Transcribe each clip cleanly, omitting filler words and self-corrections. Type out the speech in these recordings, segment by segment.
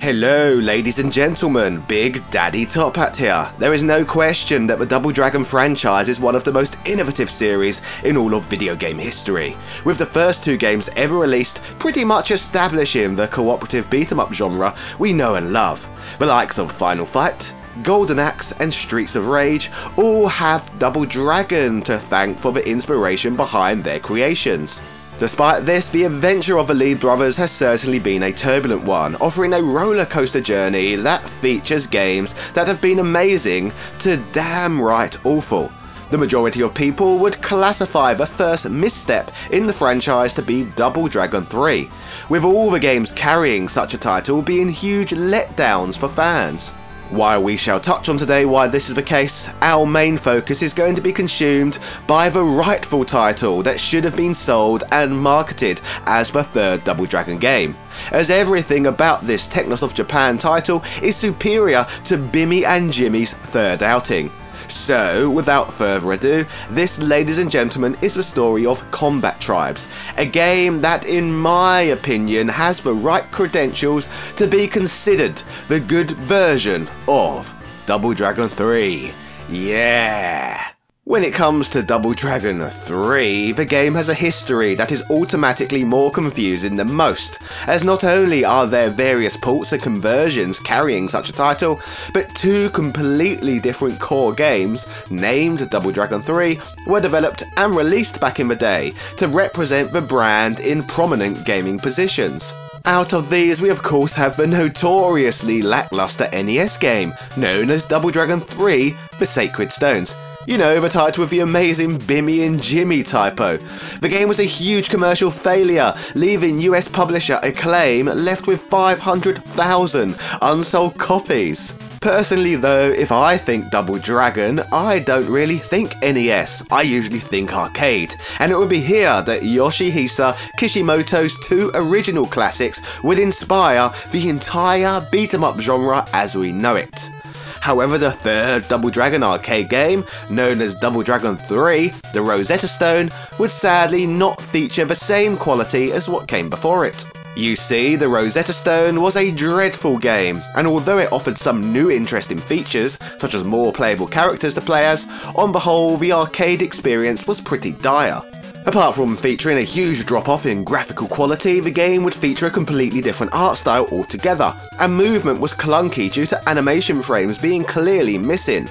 Hello ladies and gentlemen, Big Daddy Top Hat here. There is no question that the Double Dragon franchise is one of the most innovative series in all of video game history, with the first two games ever released pretty much establishing the cooperative beat 'em up genre we know and love. The likes of Final Fight, Golden Axe and Streets of Rage all have Double Dragon to thank for the inspiration behind their creations. Despite this, the adventure of the Lee brothers has certainly been a turbulent one, offering a roller coaster journey that features games that have been amazing to damn right awful. The majority of people would classify the first misstep in the franchise to be Double Dragon 3, with all the games carrying such a title being huge letdowns for fans. While we shall touch on today why this is the case, our main focus is going to be consumed by the rightful title that should have been sold and marketed as the third Double Dragon game, as everything about this Technosoft Japan title is superior to Bimmy and Jimmy's third outing. So, without further ado, this, ladies and gentlemen, is the story of Combat Tribes, a game that, in my opinion, has the right credentials to be considered the good version of Double Dragon 3. Yeah! When it comes to Double Dragon 3, the game has a history that is automatically more confusing than most, as not only are there various ports and conversions carrying such a title, but two completely different core games, named Double Dragon 3, were developed and released back in the day to represent the brand in prominent gaming positions. Out of these, we of course have the notoriously lackluster NES game, known as Double Dragon 3, The Sacred Stones. You know, the title with the amazing Bimmy and Jimmy typo. The game was a huge commercial failure, leaving US publisher Acclaim left with 500,000 unsold copies. Personally though, if I think Double Dragon, I don't really think NES, I usually think arcade, and it would be here that Yoshihisa Kishimoto's two original classics would inspire the entire beat 'em up genre as we know it. However, the third Double Dragon arcade game, known as Double Dragon 3, the Rosetta Stone, would sadly not feature the same quality as what came before it. You see, the Rosetta Stone was a dreadful game, and although it offered some new interesting features, such as more playable characters to play as, on the whole the arcade experience was pretty dire. Apart from featuring a huge drop-off in graphical quality, the game would feature a completely different art style altogether, and movement was clunky due to animation frames being clearly missing.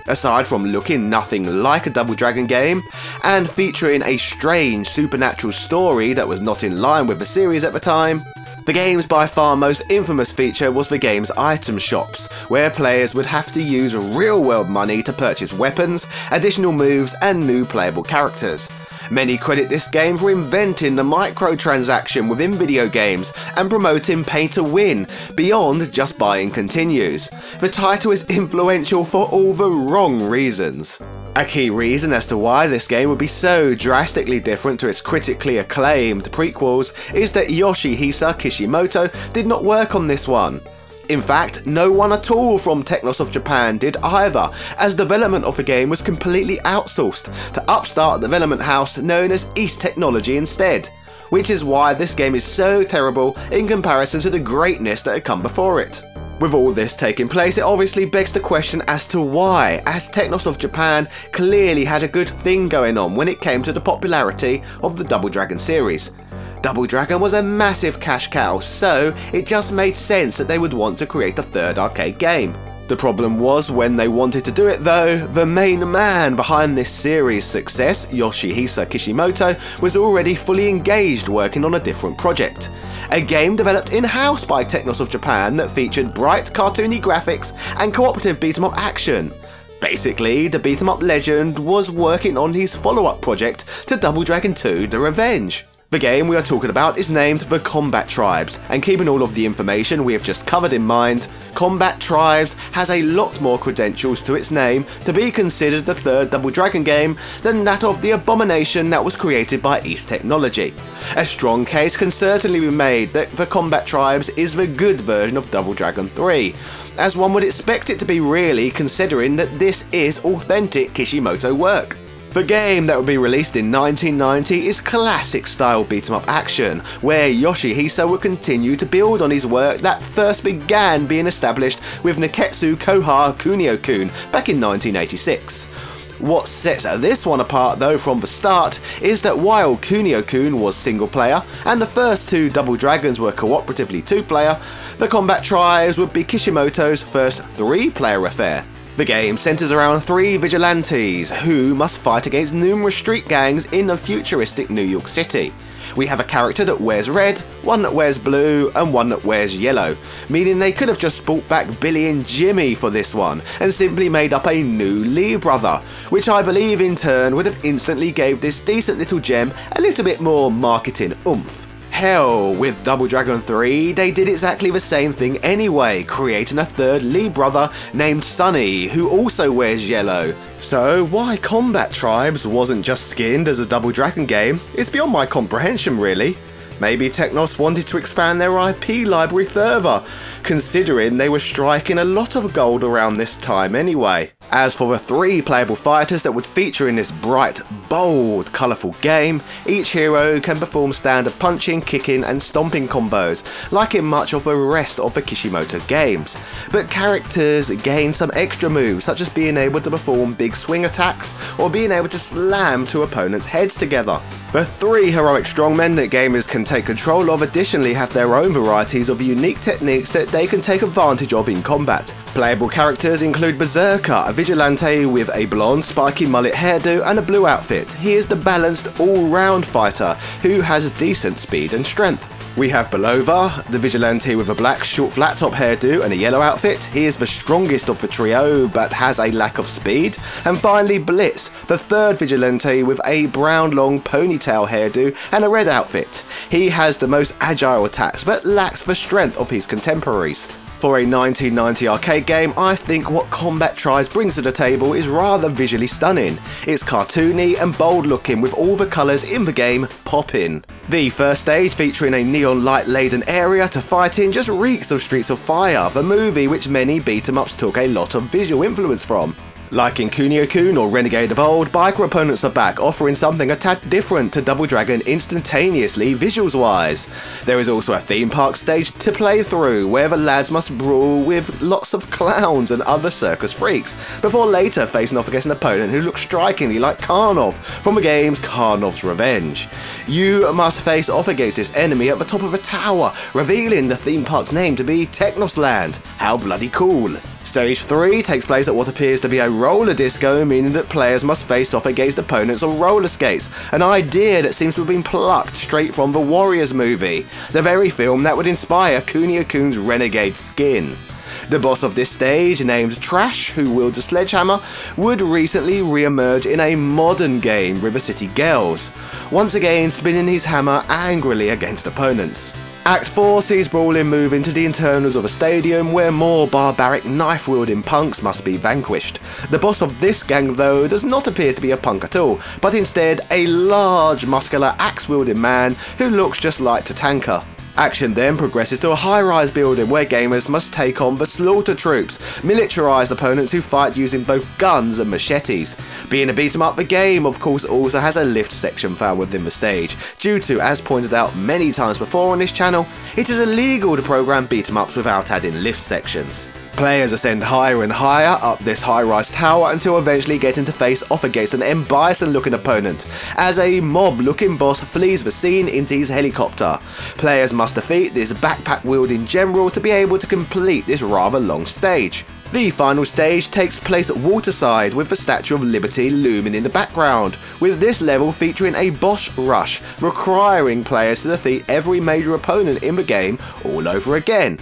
Aside from looking nothing like a Double Dragon game, and featuring a strange supernatural story that was not in line with the series at the time, the game's by far most infamous feature was the game's item shops, where players would have to use real-world money to purchase weapons, additional moves, and new playable characters. Many credit this game for inventing the microtransaction within video games and promoting pay to win beyond just buying continues. The title is influential for all the wrong reasons. A key reason as to why this game would be so drastically different to its critically acclaimed prequels is that Yoshihisa Kishimoto did not work on this one. In fact, no one at all from Technosoft Japan did either, as development of the game was completely outsourced to upstart development house known as East Technology instead, which is why this game is so terrible in comparison to the greatness that had come before it. With all this taking place, it obviously begs the question as to why, as Technosoft Japan clearly had a good thing going on when it came to the popularity of the Double Dragon series. Double Dragon was a massive cash cow, so it just made sense that they would want to create a third arcade game. The problem was, when they wanted to do it though, the main man behind this series' success, Yoshihisa Kishimoto, was already fully engaged working on a different project. A game developed in-house by Technosoft Japan that featured bright cartoony graphics and cooperative beat 'em up action. Basically, the beat 'em up legend was working on his follow-up project to Double Dragon 2 The Revenge. The game we are talking about is named The Combat Tribes, and keeping all of the information we have just covered in mind, Combat Tribes has a lot more credentials to its name to be considered the third Double Dragon game than that of the abomination that was created by East Technology. A strong case can certainly be made that The Combat Tribes is the good version of Double Dragon 3, as one would expect it to be really, considering that this is authentic Kishimoto work. The game that would be released in 1990 is classic style beat 'em up action, where Yoshihisa would continue to build on his work that first began being established with Neketsu Koha Kunio-kun back in 1986. What sets this one apart though from the start is that while Kunio-kun was single player and the first two Double Dragons were cooperatively 2-player, the Combat Tribes would be Kishimoto's first 3-player affair. The game centres around 3 vigilantes who must fight against numerous street gangs in a futuristic New York City. We have a character that wears red, one that wears blue, and one that wears yellow, meaning they could have just brought back Billy and Jimmy for this one and simply made up a new Lee brother, which I believe in turn would have instantly gave this decent little gem a little bit more marketing oomph. Hell, with Double Dragon 3, they did exactly the same thing anyway, creating a third Lee brother named Sunny, who also wears yellow. So why Combat Tribes wasn't just skinned as a Double Dragon game is beyond my comprehension really. Maybe Technos wanted to expand their IP library further, considering they were striking a lot of gold around this time anyway. As for the 3 playable fighters that would feature in this bright, bold, colourful game, each hero can perform standard punching, kicking and stomping combos, like in much of the rest of the Kishimoto games. But characters gain some extra moves, such as being able to perform big swing attacks, or being able to slam two opponents' heads together. The 3 heroic strongmen that gamers can take control of additionally have their own varieties of unique techniques that they can take advantage of in combat. Playable characters include Berserker, a vigilante with a blonde spiky mullet hairdo and a blue outfit. He is the balanced all-round fighter who has decent speed and strength. We have Belova, the vigilante with a black short flat top hairdo and a yellow outfit. He is the strongest of the trio but has a lack of speed. And finally Blitz, the third vigilante with a brown long ponytail hairdo and a red outfit. He has the most agile attacks but lacks the strength of his contemporaries. For a 1990 arcade game, I think what Combat Tribes brings to the table is rather visually stunning. It's cartoony and bold looking with all the colours in the game popping. The first stage, featuring a neon light laden area to fight in, just reeks of Streets of Fire, the movie which many beat 'em ups took a lot of visual influence from. Like in Kunio-kun or Renegade of old, biker opponents are back, offering something a tad different to Double Dragon instantaneously visuals wise. There is also a theme park stage to play through, where the lads must brawl with lots of clowns and other circus freaks, before later facing off against an opponent who looks strikingly like Karnov from the game's Karnov's Revenge. You must face off against this enemy at the top of a tower, revealing the theme park's name to be Technosland. How bloody cool. Stage 3 takes place at what appears to be a roller disco, meaning that players must face off against opponents on roller skates, an idea that seems to have been plucked straight from the Warriors movie, the very film that would inspire Kunio-kun's Renegade skin. The boss of this stage, named Trash, who wields a sledgehammer, would recently re-emerge in a modern game, River City Girls, once again spinning his hammer angrily against opponents. Act 4 sees brawling move into the internals of a stadium where more barbaric knife-wielding punks must be vanquished. The boss of this gang though does not appear to be a punk at all, but instead a large muscular axe-wielding man who looks just like Tatanka. Action then progresses to a high-rise building where gamers must take on the Slaughter Troops, militarised opponents who fight using both guns and machetes. Being a beat-em-up, the game of course also has a lift section found within the stage, due to, as pointed out many times before on this channel, it is illegal to program beat-em-ups without adding lift sections. Players ascend higher and higher up this high-rise tower until eventually getting to face off against an M. Bison looking opponent, as a mob looking boss flees the scene into his helicopter. Players must defeat this backpack wielding general to be able to complete this rather long stage. The final stage takes place at Waterside, with the Statue of Liberty looming in the background, with this level featuring a boss rush, requiring players to defeat every major opponent in the game all over again.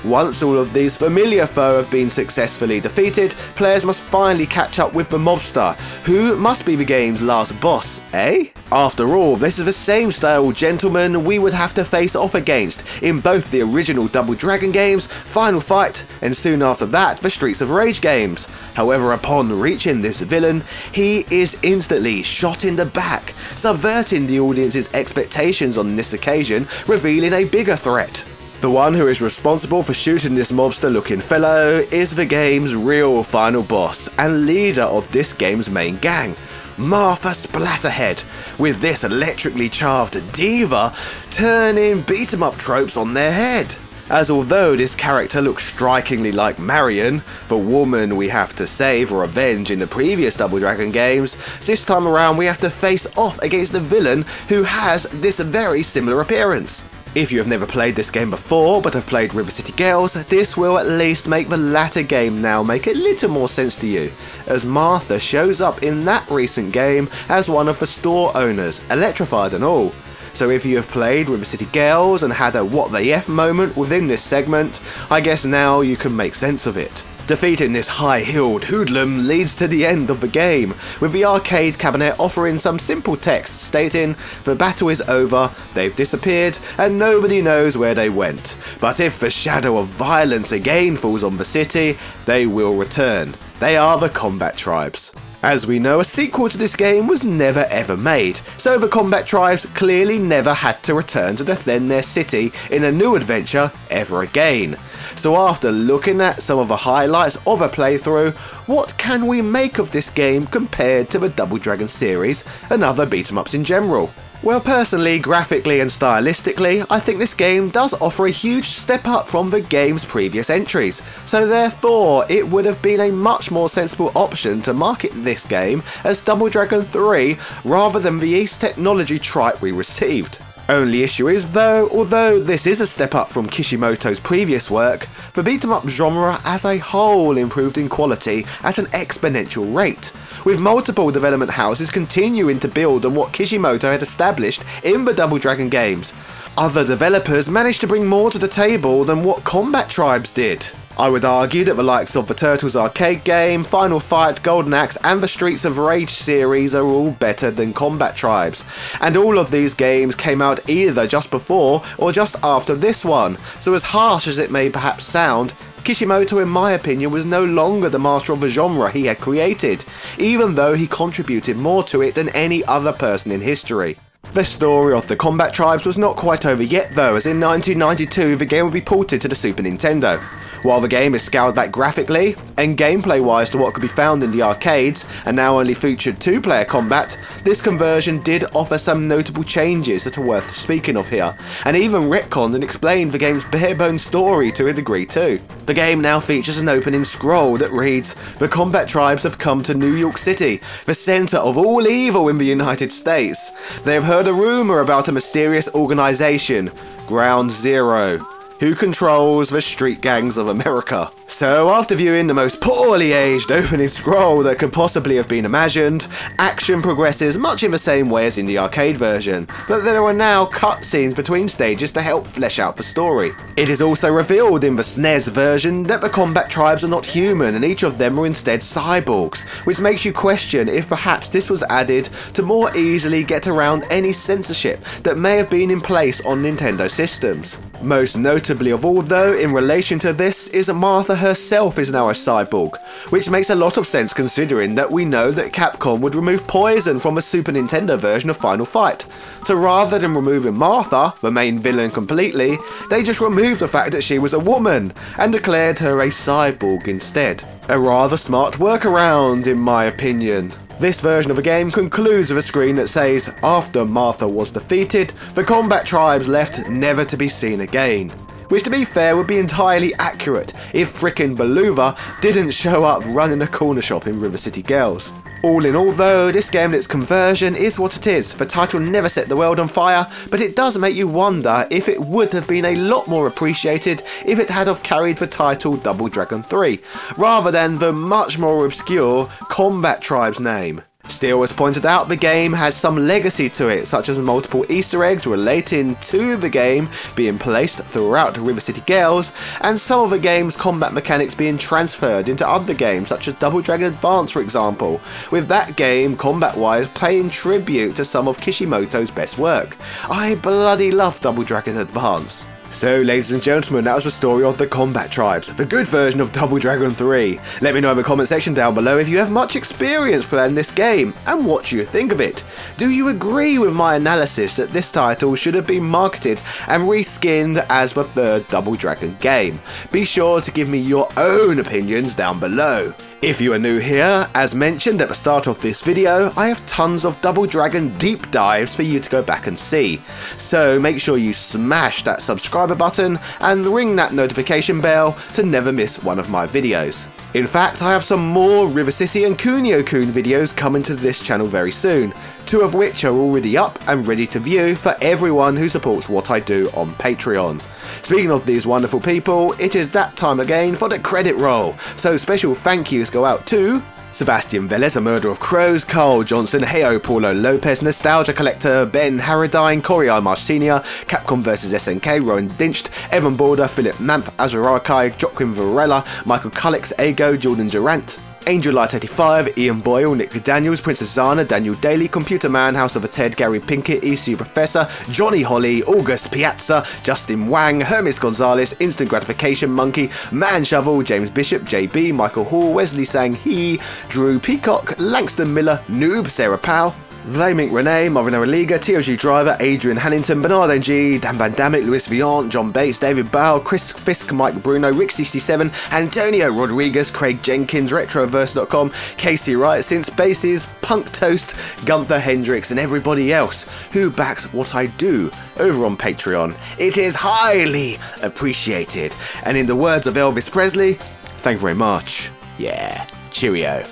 Once all of these familiar foe have been successfully defeated, players must finally catch up with the mobster, who must be the game's last boss, eh? After all, this is the same style gentleman we would have to face off against in both the original Double Dragon games, Final Fight, and soon after that the Streets of Rage games. However, upon reaching this villain, he is instantly shot in the back, subverting the audience's expectations on this occasion, revealing a bigger threat. The one who is responsible for shooting this mobster looking fellow is the game's real final boss and leader of this game's main gang. Martha Splatterhead, with this electrically charged diva turning beat-em-up tropes on their head. As although this character looks strikingly like Marion, the woman we have to save or avenge in the previous Double Dragon games, this time around we have to face off against the villain who has this very similar appearance. If you have never played this game before but have played River City Girls, this will at least make the latter game now make a little more sense to you, as Martha shows up in that recent game as one of the store owners, electrified and all. So if you have played River City Girls and had a what the F moment within this segment, I guess now you can make sense of it. Defeating this high-heeled hoodlum leads to the end of the game, with the arcade cabinet offering some simple text stating the battle is over, they've disappeared, and nobody knows where they went. But if the shadow of violence again falls on the city, they will return. They are the Combat Tribes. As we know, a sequel to this game was never ever made, so the Combat Tribes clearly never had to return to defend their city in a new adventure ever again. So after looking at some of the highlights of a playthrough, what can we make of this game compared to the Double Dragon series and other beat-em-ups in general? Well, personally, graphically and stylistically, I think this game does offer a huge step up from the game's previous entries, so therefore it would have been a much more sensible option to market this game as Double Dragon 3 rather than the East Technology tripe we received. Only issue is though, although this is a step up from Kishimoto's previous work, the beat-em-up genre as a whole improved in quality at an exponential rate, with multiple development houses continuing to build on what Kishimoto had established in the Double Dragon games. Other developers managed to bring more to the table than what Combat Tribes did. I would argue that the likes of the Turtles arcade game, Final Fight, Golden Axe and the Streets of Rage series are all better than Combat Tribes, and all of these games came out either just before or just after this one, so as harsh as it may perhaps sound, Kishimoto in my opinion was no longer the master of the genre he had created, even though he contributed more to it than any other person in history. The story of the Combat Tribes was not quite over yet though, as in 1992 the game would be ported to the Super Nintendo. While the game is scaled back graphically and gameplay wise to what could be found in the arcades and now only featured 2-player combat, this conversion did offer some notable changes that are worth speaking of here, and even retconned and explained the game's bare-bones story to a degree too. The game now features an opening scroll that reads, "The Combat Tribes have come to New York City, the centre of all evil in the United States. They have heard a rumour about a mysterious organisation, Ground Zero, who controls the street gangs of America." So after viewing the most poorly aged opening scroll that could possibly have been imagined, action progresses much in the same way as in the arcade version, but there are now cutscenes between stages to help flesh out the story. It is also revealed in the SNES version that the Combat Tribes are not human and each of them are instead cyborgs, which makes you question if perhaps this was added to more easily get around any censorship that may have been in place on Nintendo systems. Most notably of all though, in relation to this, is that Martha herself is now a cyborg, which makes a lot of sense considering that we know that Capcom would remove poison from the Super Nintendo version of Final Fight. So rather than removing Martha, the main villain, completely, they just removed the fact that she was a woman and declared her a cyborg instead. A rather smart workaround in my opinion. This version of the game concludes with a screen that says, "After Martha was defeated, the Combat Tribes left never to be seen again." Which to be fair would be entirely accurate if frickin' Beluva didn't show up running a corner shop in River City Girls. All in all though, this game and its conversion is what it is. The title never set the world on fire, but it does make you wonder if it would have been a lot more appreciated if it had have carried the title Double Dragon 3, rather than the much more obscure Combat Tribes name. Still, as pointed out, the game has some legacy to it, such as multiple Easter eggs relating to the game being placed throughout River City Girls, and some of the game's combat mechanics being transferred into other games, such as Double Dragon Advance for example, with that game, combat-wise, paying tribute to some of Kishimoto's best work. I bloody love Double Dragon Advance. So ladies and gentlemen, that was the story of the Combat Tribes, the good version of Double Dragon 3. Let me know in the comment section down below if you have much experience playing this game and what you think of it. Do you agree with my analysis that this title should have been marketed and reskinned as the third Double Dragon game? Be sure to give me your own opinions down below. If you are new here, as mentioned at the start of this video, I have tons of Double Dragon deep dives for you to go back and see. So make sure you smash that subscriber button and ring that notification bell to never miss one of my videos. In fact, I have some more River City and Kunio-kun videos coming to this channel very soon, 2 of which are already up and ready to view for everyone who supports what I do on Patreon. Speaking of these wonderful people, it is that time again for the credit roll, so special thank yous go out to Sebastian Velez, A Murder of Crows, Carl Johnson, Heyo Paulo Lopez, Nostalgia Collector, Ben Harradine, Corey Imar Sr., Capcom vs SNK, Rowan Dinched, Evan Border, Philip Manth, Azarakai, Joaquin Varela, Michael Cullix, Ego, Jordan Durant, Angel Light 85, Ian Boyle, Nick Daniels, Princess Zana, Daniel Daly, Computer Man, House of a Ted, Gary Pinkett, ECU Professor, Johnny Holly, August Piazza, Justin Wang, Hermes Gonzalez, Instant Gratification Monkey, Man Shovel, James Bishop, JB, Michael Hall, Wesley Sang He, Drew Peacock, Langston Miller, Noob, Sarah Powell, Zlamink Renee, Marvin Liga, TOG Driver, Adrian Hannington, Bernard NG, Dan Van Damme, Luis Viant, John Bates, David Bow, Chris Fisk, Mike Bruno, Rick67, Antonio Rodriguez, Craig Jenkins, Retroverse.com, Casey Wright, Since Bases, Punk Toast, Gunther Hendricks, and everybody else who backs what I do over on Patreon. It is highly appreciated. And in the words of Elvis Presley, thank you very much. Yeah, cheerio.